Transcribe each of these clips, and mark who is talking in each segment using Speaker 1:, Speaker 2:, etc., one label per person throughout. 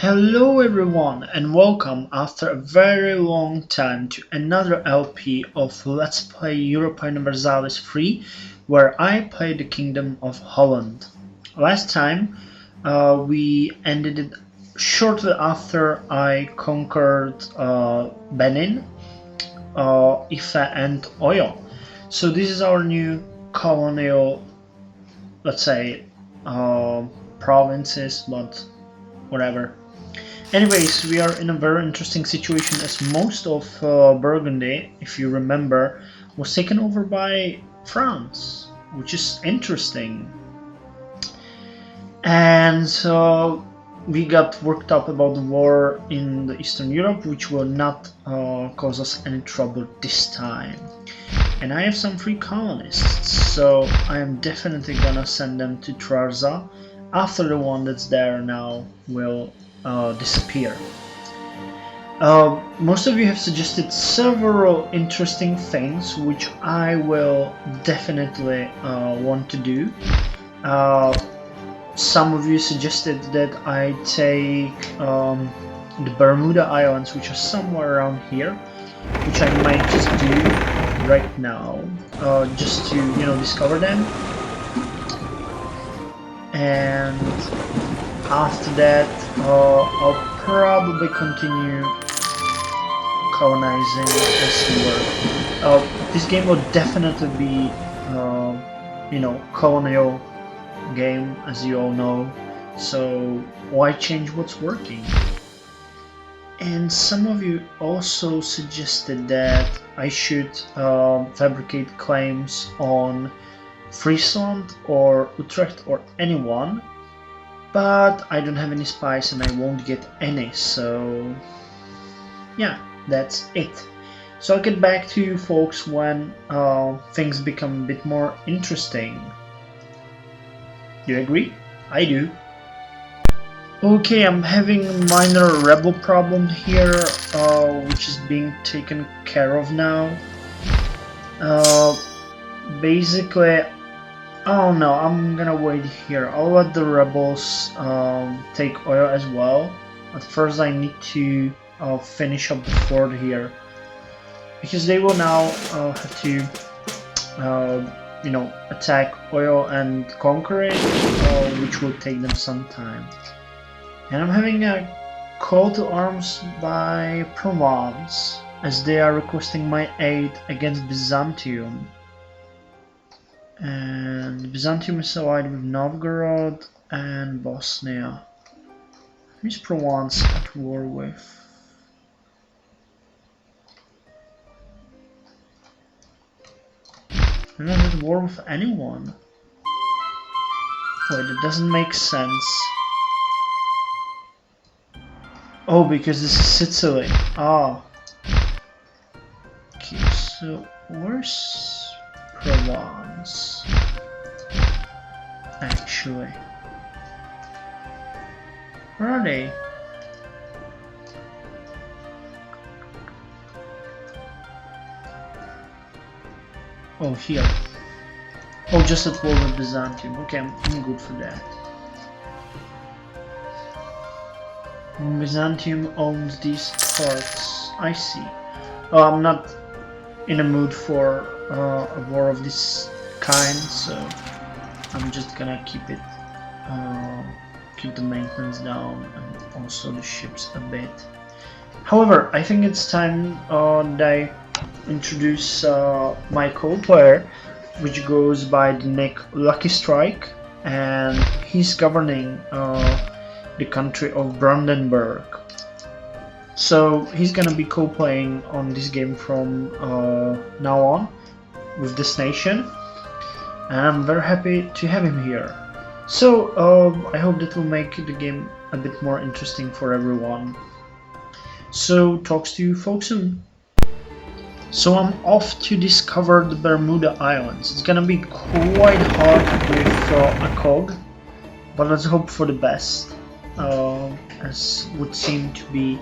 Speaker 1: Hello everyone and welcome after a very long time to another LP of Let's Play Europa Universalis 3 where I play the Kingdom of Holland. Last time we ended it shortly after I conquered Benin, Ife and Oyo. So this is our new colonial, let's say, provinces, but whatever. Anyways, we are in a very interesting situation as most of Burgundy, if you remember, was taken over by France, which is interesting. And so we got worked up about the war in the Eastern Europe, which will not cause us any trouble this time. And I have some free colonists, so I am definitely gonna send them to Trarza after the one that's there now will disappear. Most of you have suggested several interesting things which I will definitely want to do. Some of you suggested that I take the Bermuda Islands, which are somewhere around here, which I might just do right now, just to discover them. And after that, I'll probably continue colonizing as we work. This game will definitely be, colonial game, as you all know. So why change what's working? And some of you also suggested that I should fabricate claims on Friesland or Utrecht or anyone, but I don't have any spies and I won't get any, so yeah, that's it. So I'll get back to you folks when things become a bit more interesting. You agree? I do. Okay, I'm having a minor rebel problem here, which is being taken care of now. Basically, oh no, I'm gonna wait here. I'll let the rebels take Oyo as well. But first I need to finish up the fort here, because they will now have to attack Oyo and conquer it, which will take them some time. And I'm having a call to arms by Provence, as they are requesting my aid against Byzantium. And Byzantium is allied with Novgorod and Bosnia. Who's Provence at war with? I'm not at war with anyone. Wait, it doesn't make sense. Oh, because this is Sicily. Ah. Okay, so where's Provence? Actually, where are they? Oh, here. Oh, just at war with Byzantium. Okay, I'm good for that. Byzantium owns these parts. I see. Oh, I'm not in a mood for a war of this kind, so I'm just gonna keep the maintenance down and also the ships a bit. However, I think it's time that I introduce my co-player, which goes by the nick Lucky Strike, and he's governing the country of Brandenburg. So he's gonna be co-playing on this game from now on with this nation, and I'm very happy to have him here. So I hope that will make the game a bit more interesting for everyone. So talks to you folks soon. So I'm off to discover the Bermuda Islands. It's gonna be quite hard with a cog, but let's hope for the best, as would seem to be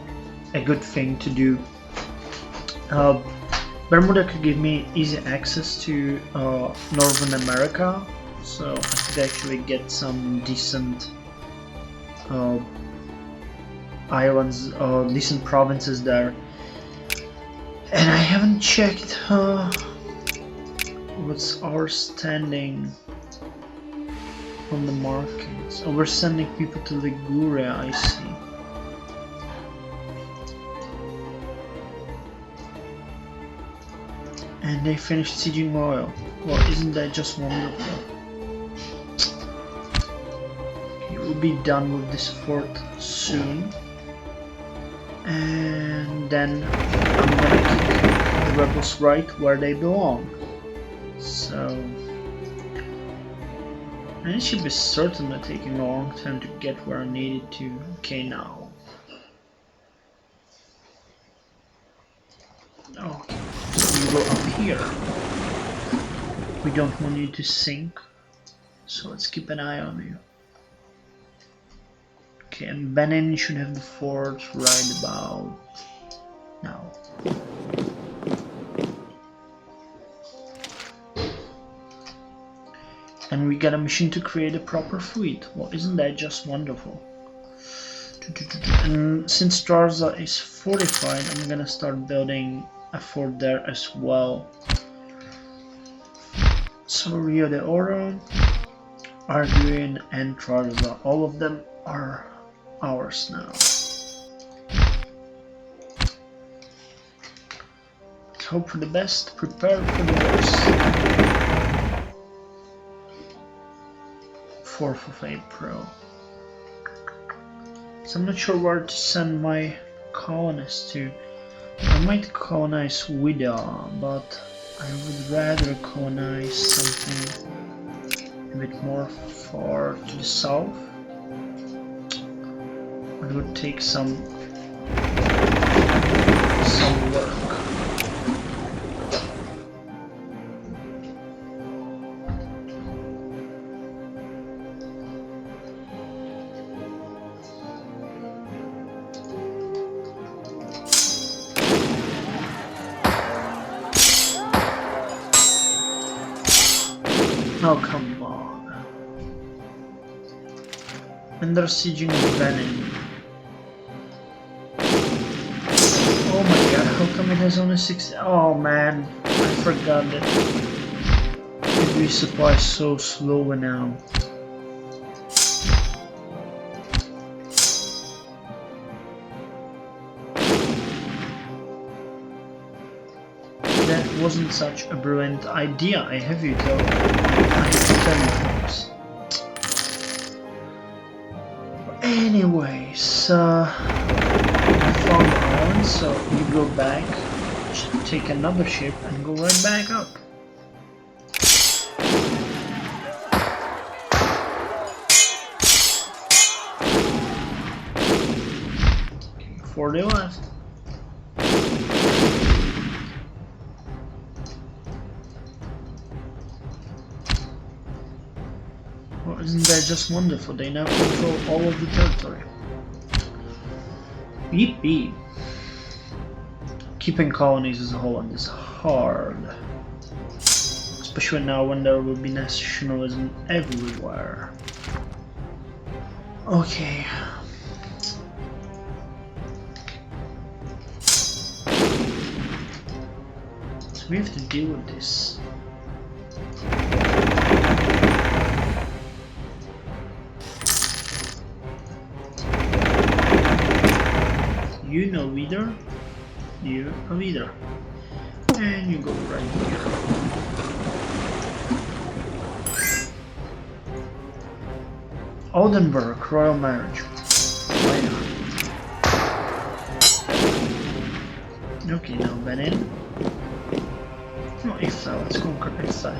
Speaker 1: a good thing to do. Bermuda could give me easy access to Northern America, so I could actually get some decent islands, decent provinces there. And I haven't checked what's our standing on the markets. Oh, we're sending people to Liguria, I see. And they finished sieging oil. Well, isn't that just wonderful? Okay, we'll be done with this fort soon. And then I'm gonna kick the rebels right where they belong. So... and it should be certainly taking a long time to get where I needed to. Okay, now. Okay, so you go up here. We don't want you to sink, so let's keep an eye on you. Okay, and Benin should have the fort right about now. And we got a machine to create a proper fleet. Well, isn't that just wonderful? And since Starza is fortified, I'm gonna start building a fort there as well. So Rio de Oro, Arguin, and Trarza, all of them are ours now. Let's hope for the best, prepare for the worst. 4th of April. So I'm not sure where to send my colonists to. I might colonize Wida, but I would rather colonize something a bit more far to the south. It would take some work. Oh, come on. And they're sieging Benin. Oh my god, how come it has only 6? Oh man, I forgot that the resupply is so slow now. That wasn't such a brilliant idea, I have you though. I have to tell you folks. Anyways, we found the island, so you go back, take another ship and go right back up. Okay, 40 left. Well, isn't that just wonderful? They now control all of the territory. Yippee! Keeping colonies as Holland is hard. Especially now when there will be nationalism everywhere. Okay. So we have to deal with this. You know leader, you a leader, and you go right here. Oldenburg, royal marriage. Why not? Okay, now Benin. No, Ifa, let's conquer Ifa.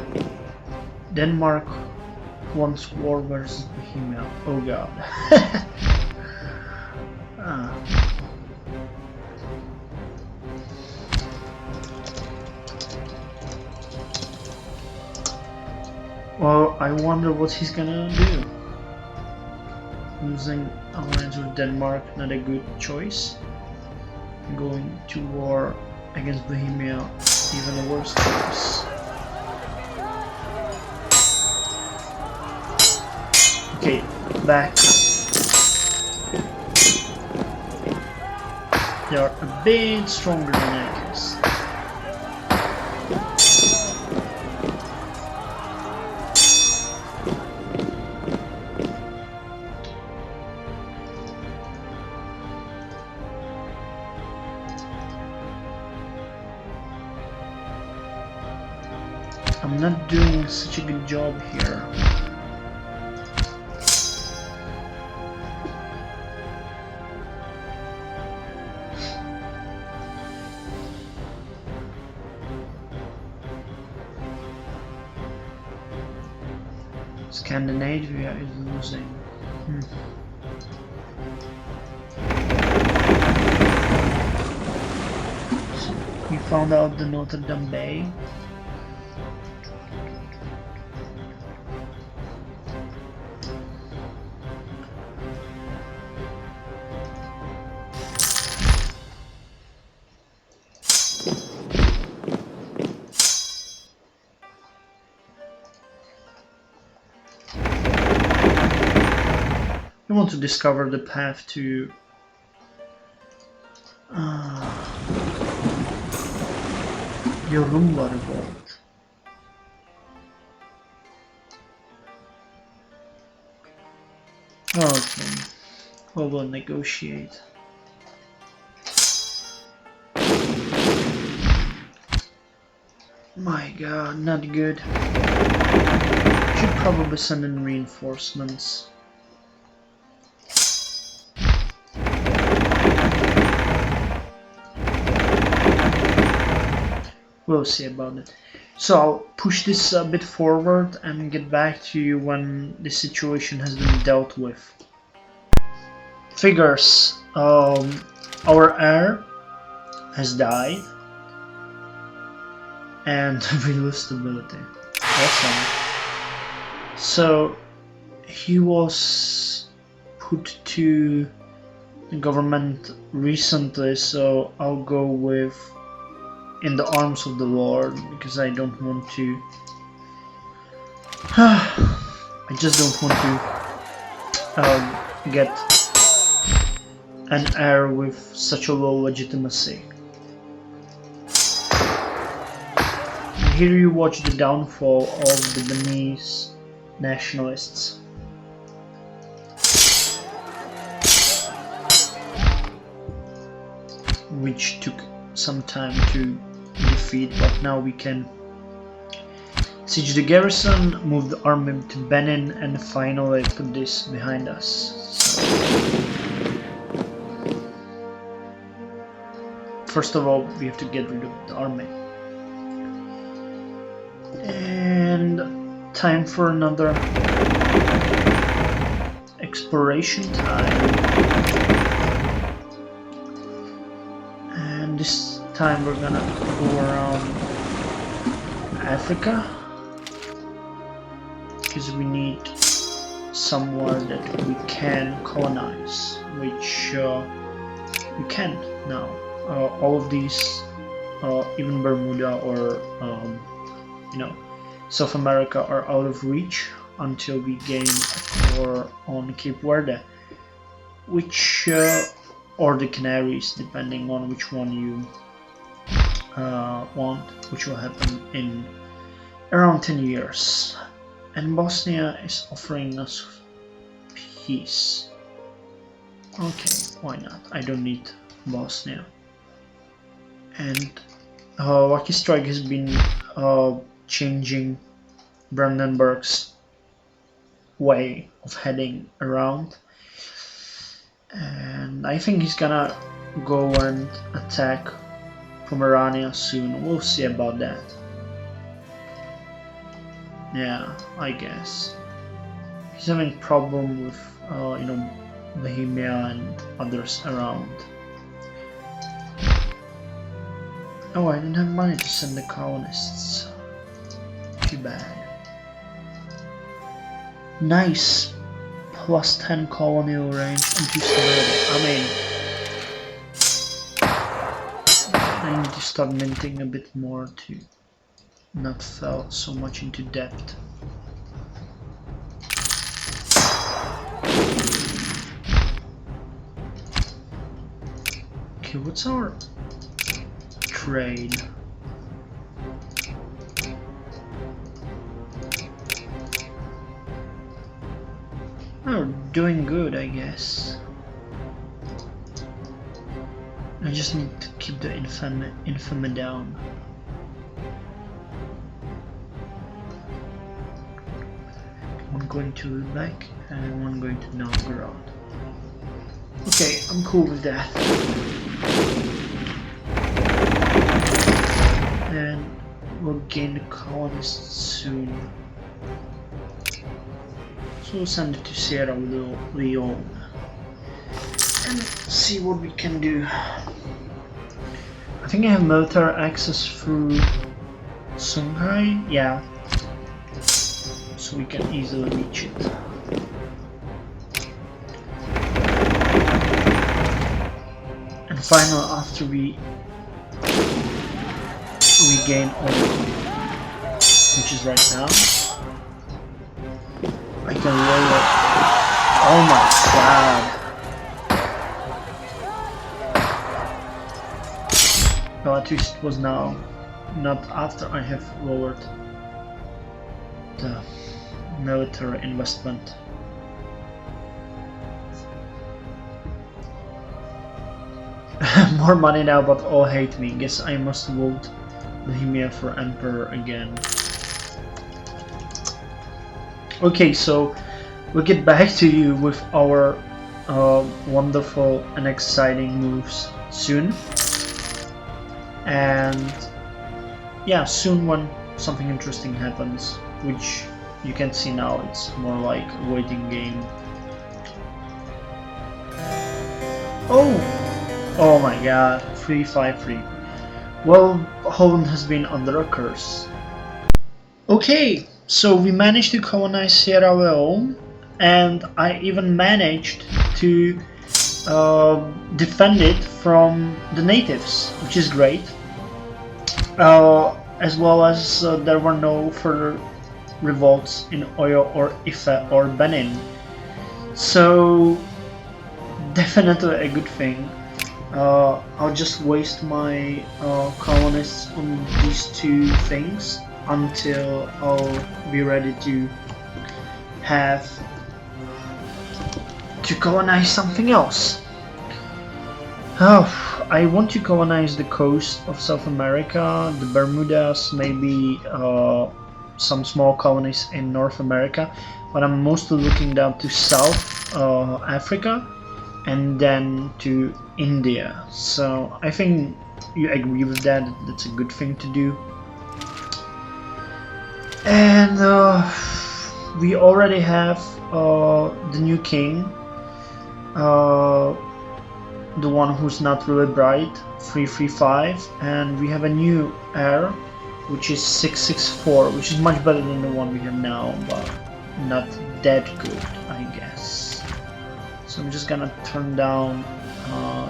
Speaker 1: Denmark wants war versus Bohemia. Oh god. Well, I wonder what he's gonna do. Losing alliance with Denmark, not a good choice. Going to war against Bohemia, even a worse choice. Okay, back. They are a bit stronger than I guess. I'm not doing such a good job here. Scandinavia is losing. So we found out the Notre Dame Bay. I want to discover the path to Yorumba revolt. Okay, well, we'll negotiate. My god, not good. Should probably send in reinforcements. We'll see about it. So I'll push this a bit forward and get back to you when the situation has been dealt with. Figures. Our heir has died. And we lose stability. Awesome. So he was put to the government recently, so I'll go with in the arms of the Lord because I don't want to. I just don't want to get an heir with such a low legitimacy. And here you watch the downfall of the Beninese nationalists. Which took some time to defeat, but now we can siege the garrison, move the army to Benin, and finally put this behind us. First of all, we have to get rid of the army. And time for another exploration time. This time we're gonna go around Africa because we need somewhere that we can colonize, which we can't now. All of these, even Bermuda or South America, are out of reach until we gain a core on Cape Verde, which or the Canaries, depending on which one you want, which will happen in around 10 years. And Bosnia is offering us peace. Okay, why not? I don't need Bosnia. And Lucky Strike has been changing Brandenburg's way of heading around. And I think he's gonna go and attack Pomerania soon. We'll see about that. Yeah, I guess. He's having problem with, Bohemia and others around. Oh, I didn't have money to send the colonists. Too bad. Nice. Plus 10 colonial range and 2 stability. I need to start minting a bit more to not fall so much into debt. Okay, Okay, what's our trade? Oh, doing good, I guess. I just need to keep the infamy down. One going to Lubeck and one going to Novgorod. Okay, I'm cool with that. And we'll gain the colonists soon. So we'll send it to Sierra Leone and see what we can do. I think I have military access through Songhai, yeah. So we can easily reach it. And finally, after we regain all, which is right now, I can roll it. Oh my god! Well, at least it was now, not after I have lowered the military investment. More money now, but all hate me. Guess I must vote Bohemia for Emperor again. Okay, so we'll get back to you with our wonderful and exciting moves soon. And yeah, soon when something interesting happens, which you can see now, it's more like a waiting game. Oh my god, 353. Well, Holland has been under a curse. Okay, so we managed to colonize Sierra Leone, and I even managed to defend it from the natives, which is great. As well as there were no further revolts in Oyo or Ife or Benin. So definitely a good thing. I'll just waste my colonists on these two things until I'll be ready to have to colonize something else. I want to colonize the coast of South America, the Bermudas, maybe some small colonies in North America, but I'm mostly looking down to South Africa and then to India. So I think you agree with that, that's a good thing to do. And we already have the new king, the one who's not really bright, 335, and we have a new heir, which is 664, which is much better than the one we have now, but not that good, I guess. So I'm just gonna turn down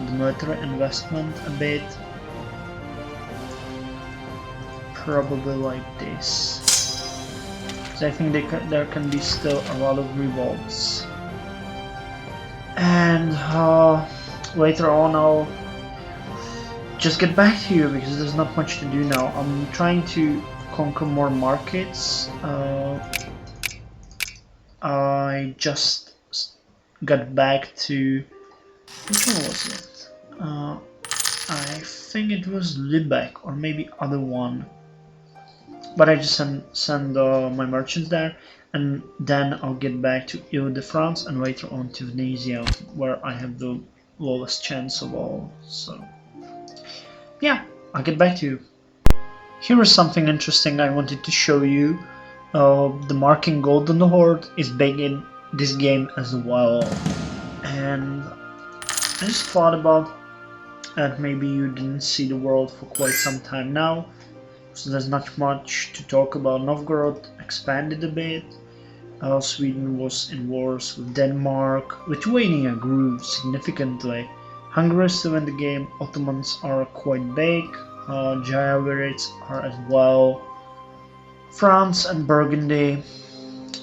Speaker 1: the military investment a bit, probably like this. So I think there can be still a lot of revolts, and later on I'll just get back to you because there's not much to do now. I'm trying to conquer more markets. I just got back to, which one was it? I think it was Lubeck or maybe other one. But I just send my merchants there, and then I'll get back to Ile-de-France and later on to Venetia, where I have the lowest chance of all. So yeah, I'll get back to you. Here is something interesting I wanted to show you. The marking Golden Horde is big in this game as well, and I just thought about that maybe you didn't see the world for quite some time now, so there's not much to talk about. Novgorod expanded a bit, Sweden was in wars with Denmark, Lithuania grew significantly, Hungary is still in the game, Ottomans are quite big, Jayavirids are as well, France and Burgundy,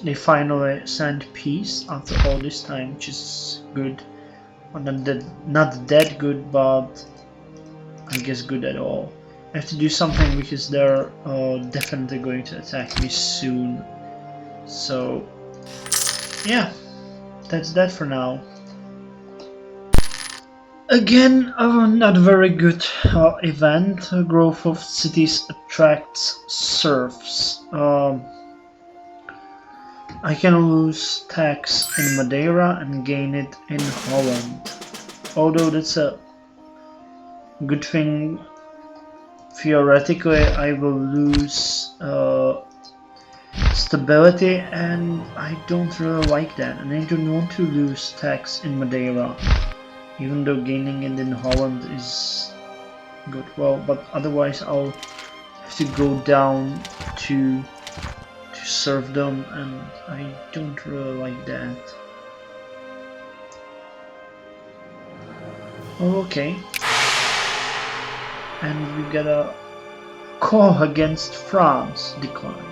Speaker 1: they finally signed peace after all this time, which is good. Well, not that good, but I guess, good at all. I have to do something because they're definitely going to attack me soon. So, yeah, that's that for now. Again, not very good event. Growth of cities attracts serfs. I can lose tax in Madeira and gain it in Holland. Although that's a good thing, theoretically I will lose stability, and I don't really like that, and I don't want to lose tax in Madeira, even though gaining it in Holland is good. Well, but otherwise I'll have to go down to serfdom, and I don't really like that. Okay. And we got a call against France decline.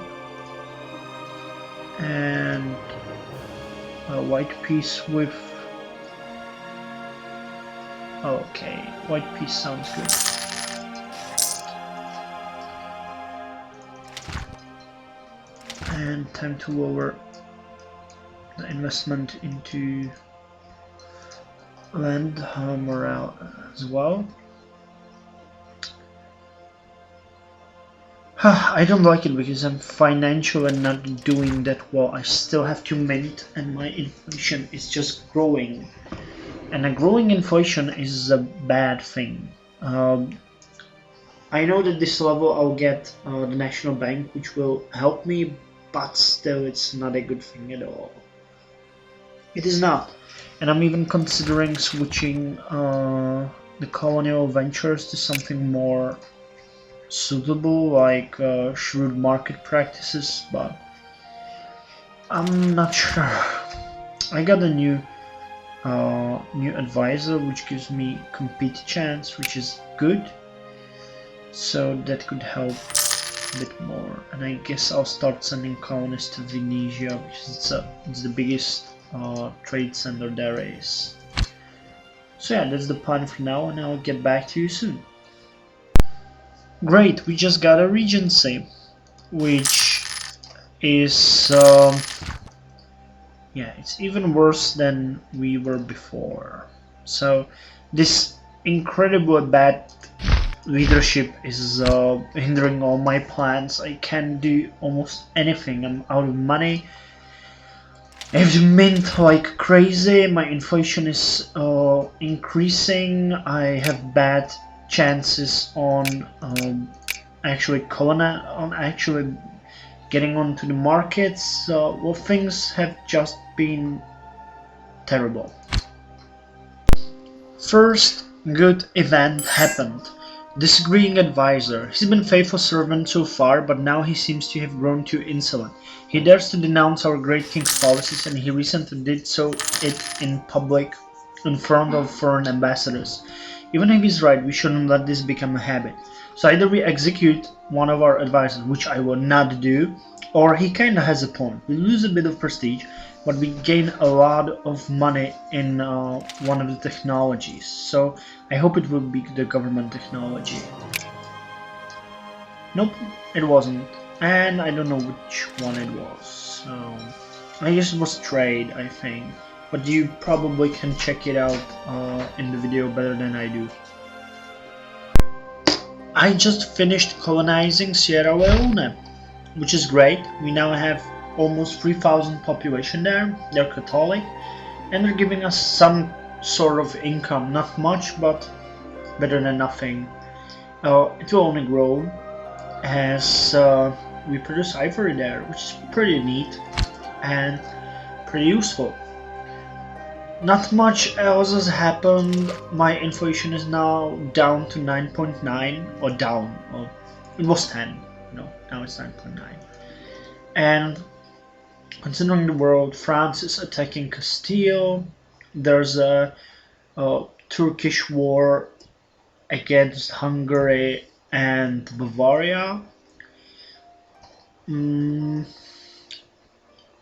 Speaker 1: And a white piece with... Okay, white piece sounds good. And time to lower the investment into land morale as well. I don't like it because I'm financially not doing that well. I still have to mint, and my inflation is just growing. And a growing inflation is a bad thing. I know that this level I'll get the National Bank, which will help me, but still it's not a good thing at all. It is not. And I'm even considering switching the Colonial ventures to something more suitable, like shrewd market practices, but I'm not sure. I got a new advisor, which gives me compete chance, which is good, so that could help a bit more. And I guess I'll start sending colonies to Venetia, because it's the biggest trade center there is. So yeah, that's the plan for now, and I'll get back to you soon. Great, we just got a Regency, which is yeah, it's even worse than we were before. So this incredibly bad leadership is hindering all my plans. I can't do almost anything. I'm out of money. I have to mint like crazy. My inflation is increasing. I have bad chances on actually getting onto the markets. Well, things have just been terrible. First good event happened. Disagreeing advisor. He's been faithful servant so far, but now he seems to have grown too insolent. He dares to denounce our great king's policies, and he recently did so in public in front of foreign ambassadors. Even if he's right, we shouldn't let this become a habit. So either we execute one of our advisors, which I will not do, or he kinda has a point. We lose a bit of prestige, but we gain a lot of money in one of the technologies. So I hope it will be the government technology. Nope, it wasn't. And I don't know which one it was. So I guess it was trade, I think. But you probably can check it out in the video better than I do. I just finished colonizing Sierra Leone, which is great. We now have almost 3,000 population there. They're Catholic, and they're giving us some sort of income. Not much, but better than nothing. It will only grow as we produce ivory there, which is pretty neat and pretty useful. Not much else has happened. My inflation is now down to 9.9, or down, or it was 10, no, now it's 9.9. And considering the world, France is attacking Castile. There's a Turkish war against Hungary and Bavaria.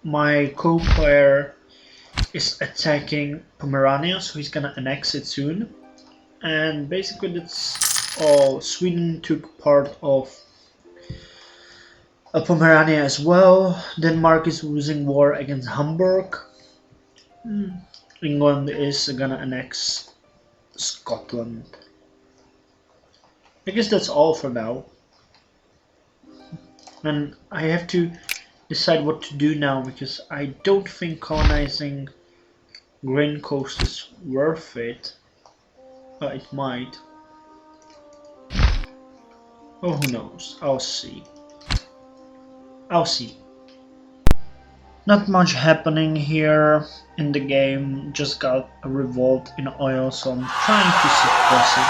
Speaker 1: My co-player is attacking Pomerania, so he's gonna annex it soon. And basically that's Sweden took part of Pomerania as well. Denmark is losing war against Hamburg. England is gonna annex Scotland. I guess that's all for now. And I have to decide what to do now because I don't think colonizing Grain Coast is worth it. But it might. Oh, who knows? I'll see. I'll see. Not much happening here in the game. Just got a revolt in oil, so I'm trying to suppress it.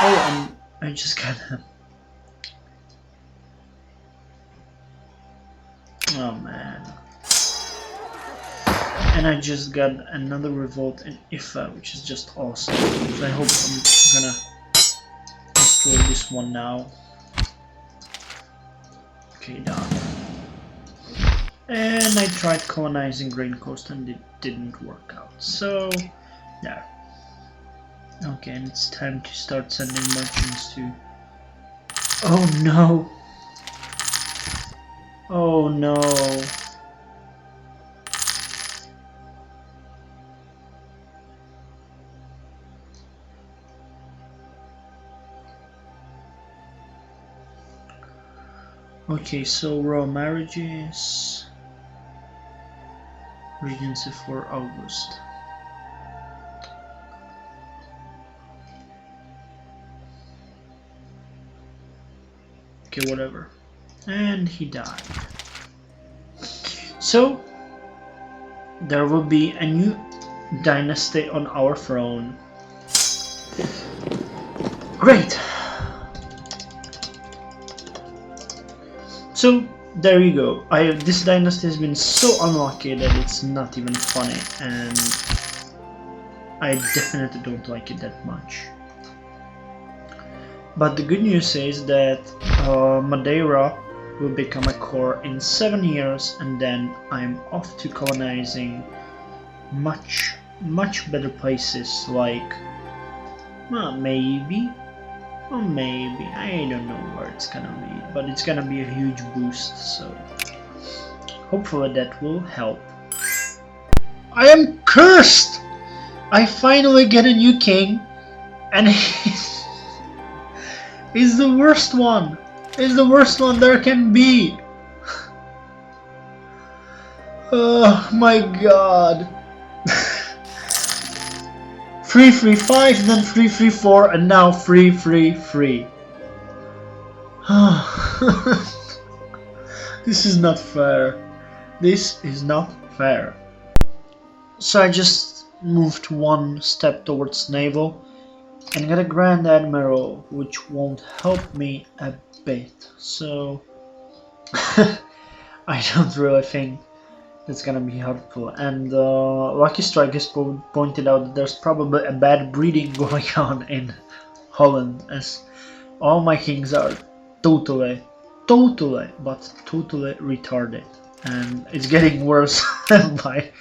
Speaker 1: Oh, I just got him. Oh man. And I just got another revolt in Ifa, which is just awesome. So I hope I'm gonna destroy this one now. Okay, done. And I tried colonizing Grain Coast and it didn't work out. So, yeah. Okay, and it's time to start sending merchants to... Oh no! Oh no! Okay, so royal marriages... Regency for August. Okay, whatever. And he died. So, there will be a new dynasty on our throne. Great! So, there you go. This dynasty has been so unlucky that it's not even funny, and I definitely don't like it that much. But the good news is that Madeira will become a core in 7 years, and then I'm off to colonizing much better places like, well, maybe, I don't know where it's gonna be, but it's gonna be a huge boost, so hopefully that will help. I am cursed! I finally get a new king, and he's the worst one! He's the worst one there can be! Oh my god! 3-3-5, then 3-3-4, and now 3-3-3. This is not fair. This is not fair. So I just moved one step towards Naval and got a Grand Admiral, which won't help me a bit. So I don't really think it's gonna be helpful. And Lucky Strike has pointed out that there's probably a bad breeding going on in Holland, as all my kings are totally retarded, and it's getting worse by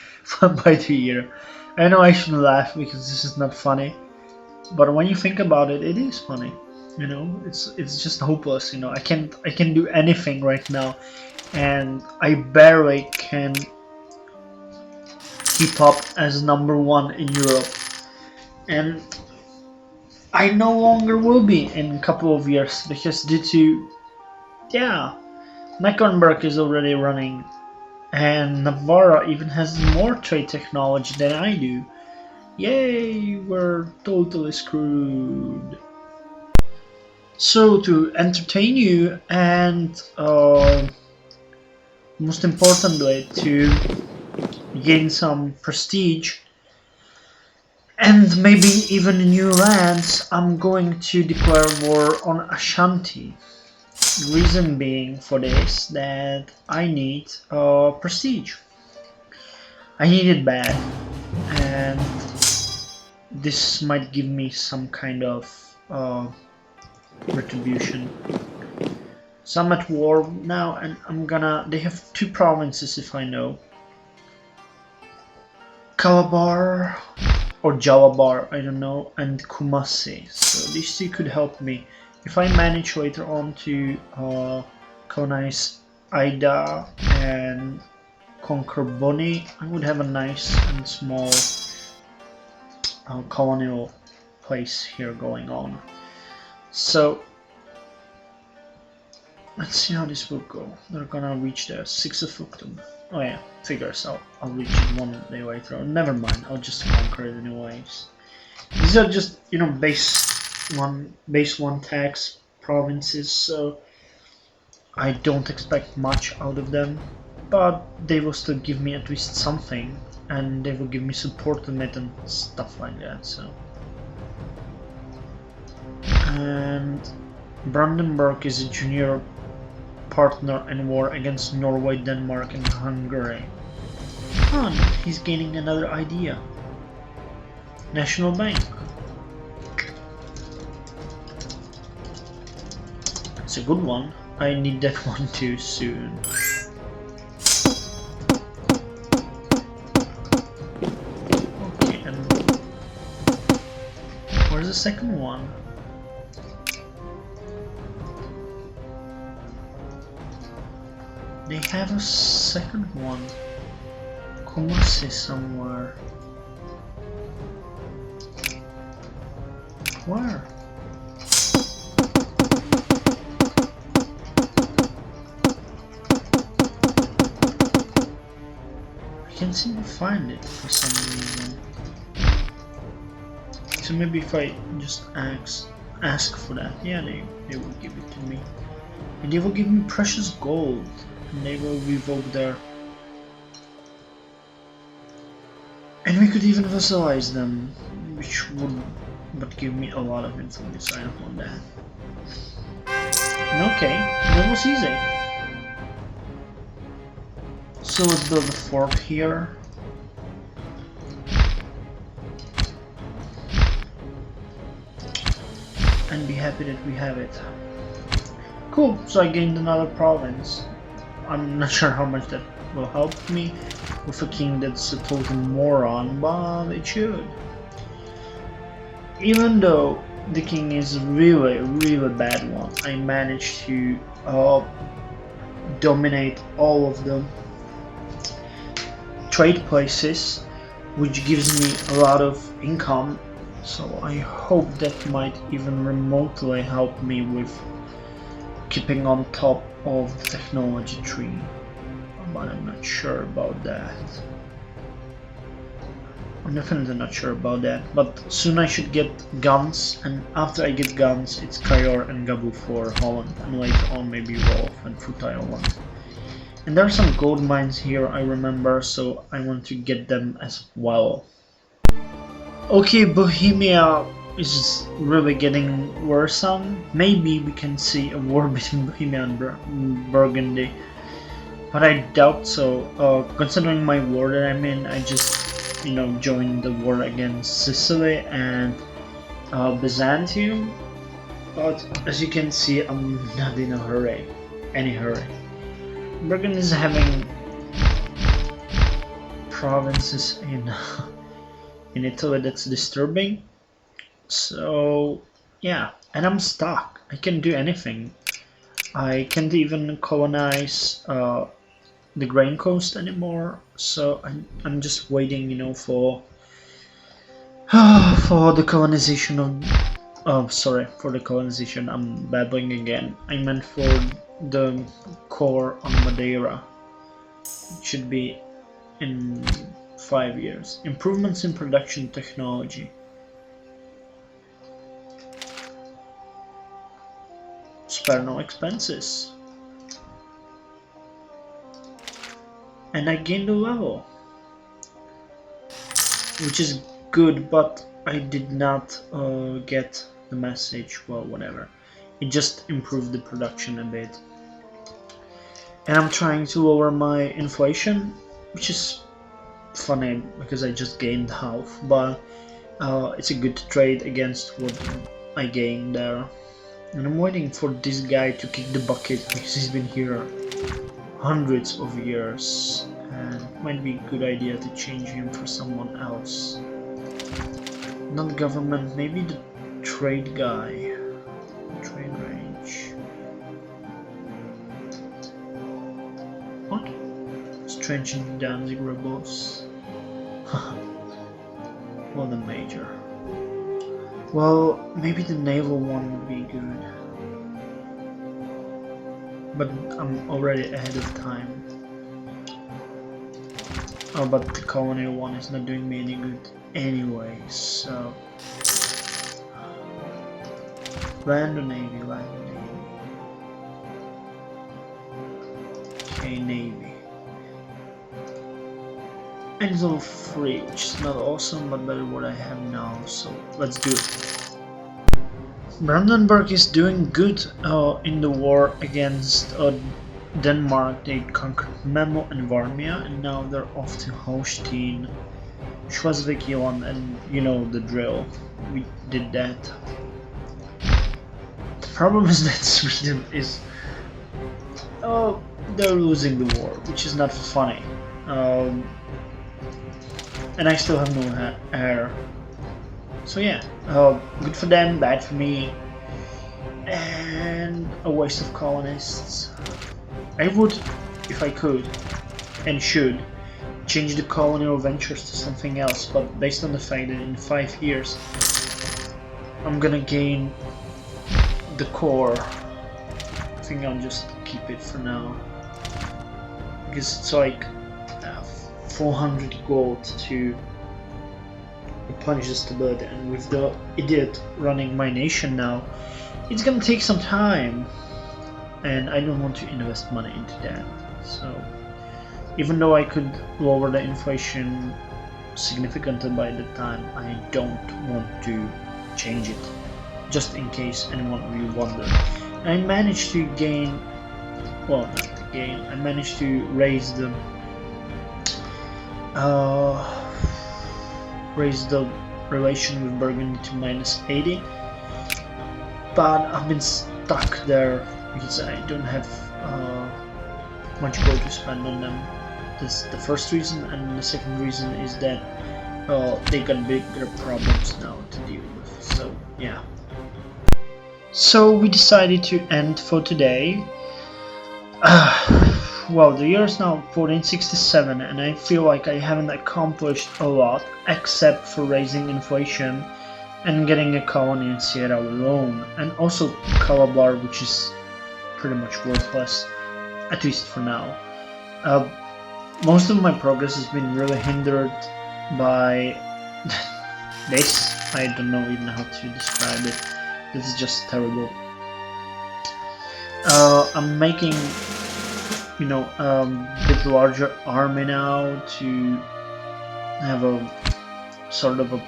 Speaker 1: the year. I know I shouldn't laugh because this is not funny, but when you think about it, it is funny. You know, it's just hopeless. You know, I can't do anything right now, and I barely can keep up as #1 in Europe, and I no longer will be in a couple of years because due to, yeah, Mecklenburg is already running, and Navarra even has more trade technology than I do. Yay, we're totally screwed. So to entertain you and most importantly to gain some prestige and maybe even new lands, I'm going to declare war on Ashanti. The reason being for this that I need prestige. I need it bad, and this might give me some kind of retribution. So I'm at war now, and they have 2 provinces if I know. Calabar or Jalabar, I don't know, and Kumasi. So these two could help me. If I manage later on to colonize Ida and conquer Bonnie, I would have a nice and small colonial place here going on. So let's see how this will go. They're gonna reach the 6th of October. Oh yeah, figures. I'll reach it one day later. Never mind, I'll just conquer it anyways. These are just, you know, base one tax provinces, so I don't expect much out of them. But they will still give me at least something, and they will give me support on it and stuff like that. So, and Brandenburg is a junior partner in war against Norway, Denmark, and Hungary. Oh, he's gaining another idea. National Bank. It's a good one. I need that one too soon. Okay, and where's the second one? They have a second one. Kumasi somewhere. Where? I can't seem to find it for some reason. So maybe if I just ask for that, yeah, they will give it to me. And they will give me precious gold. And they will revoke their... And we could even vassalize them, which would but give me a lot of influence. I don't want that. Okay, that was easy. So let's build a fort here. And be happy that we have it. Cool, so I gained another province. I'm not sure how much that will help me with a king that's a total moron, but it should. Even though the king is really bad one, I managed to dominate all of the trade places, which gives me a lot of income. So I hope that might even remotely help me with keeping on top of the technology tree, but I'm not sure about that. I'm definitely not sure about that, but soon I should get guns, and after I get guns it's Kyor and Gabu for Holland, and later on maybe Wolf and Foot Island. And there are some gold mines here, I remember, so I want to get them as well. Okay, Bohemia is really getting worrisome. Maybe we can see a war between Bohemia and Burgundy, but I doubt so. Considering my war that I'm in, I just, you know, joined the war against Sicily and Byzantium. But as you can see, I'm not in a hurry, any hurry. Burgundy is having provinces in Italy that's disturbing. So yeah, and I'm stuck. I can't do anything. I can't even colonize the Grain Coast anymore. So I'm just waiting, you know, for for the colonization of. Oh, sorry, for the colonization. I'm babbling again. I meant for the core on Madeira. It should be in 5 years. Improvements in production technology. Spare no expenses. And I gained a level, which is good, but I did not get the message. Well, whatever. It just improved the production a bit. And I'm trying to lower my inflation, which is funny because I just gained half, but it's a good trade against what I gained there. And I'm waiting for this guy to kick the bucket because he's been here hundreds of years, and it might be a good idea to change him for someone else. Not government, maybe the trade guy. Trade range. What? Strange and Danzig rebels. Well, the major. Well, maybe the naval one would be good. But I'm already ahead of time. Oh, but the colonial one is not doing me any good anyway, so... Land or Navy, land or Navy. Okay, Navy. And it's all free, which is not awesome, but better what I have now, so let's do it. Brandenburg is doing good in the war against Denmark. They conquered Memo and Varmia, and now they're off to Holstein, Schleswig, Holland, and you know the drill. We did that. The problem is that Sweden is... they're losing the war, which is not funny. And I still have no heir. So yeah, good for them, bad for me. And a waste of colonists. I would, if I could, and should, change the colonial ventures to something else, but based on the fact that in 5 years I'm gonna gain the core, I think I'll just keep it for now. Because it's like 400 gold to replenish the stability, and with the idiot running my nation now, it's gonna take some time, and I don't want to invest money into that. So even though I could lower the inflation significantly by the time, I don't want to change it, just in case anyone will wonder. I managed to gain, well, not gain, I managed to raise the relation with Burgundy to -80, but I've been stuck there because I don't have much gold to spend on them. That's the first reason, and the second reason is that they got bigger problems now to deal with. So yeah. So we decided to end for today. Well, the year is now 1467, and I feel like I haven't accomplished a lot except for raising inflation and getting a colony in Sierra Leone, and also Calabar, which is pretty much worthless, at least for now. Most of my progress has been really hindered by this. I don't know even how to describe it. This is just terrible. I'm making, you know, a bit larger army now to have a sort of a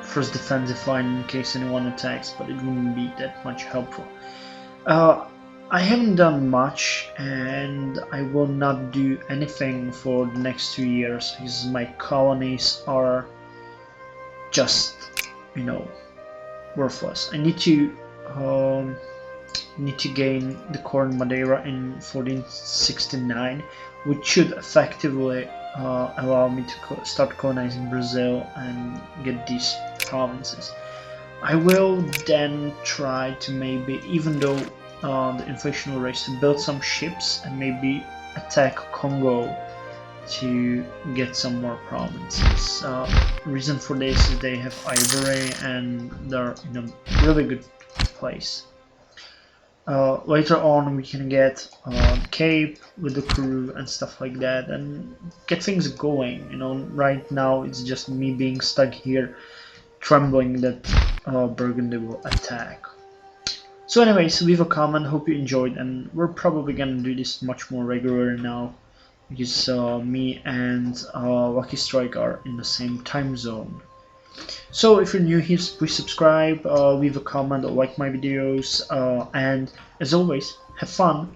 Speaker 1: first defensive line in case anyone attacks, but it wouldn't be that much helpful. I haven't done much, and I will not do anything for the next 2 years because my colonies are just, you know, worthless. I need to gain the Corn Madeira in 1469, which should effectively allow me to start colonizing Brazil and get these provinces. I will then try to maybe, even though the inflation will raise, to build some ships and maybe attack Congo to get some more provinces. Reason for this is they have ivory and they're in a really good place. Later on we can get the Cape with the crew and stuff like that and get things going. You know, right now it's just me being stuck here trembling that Burgundy will attack. So anyways, leave a comment, hope you enjoyed, and we're probably gonna do this much more regularly now because me and Lucky Strike are in the same time zone. So if you're new here, please subscribe, leave a comment, or like my videos, and as always, have fun.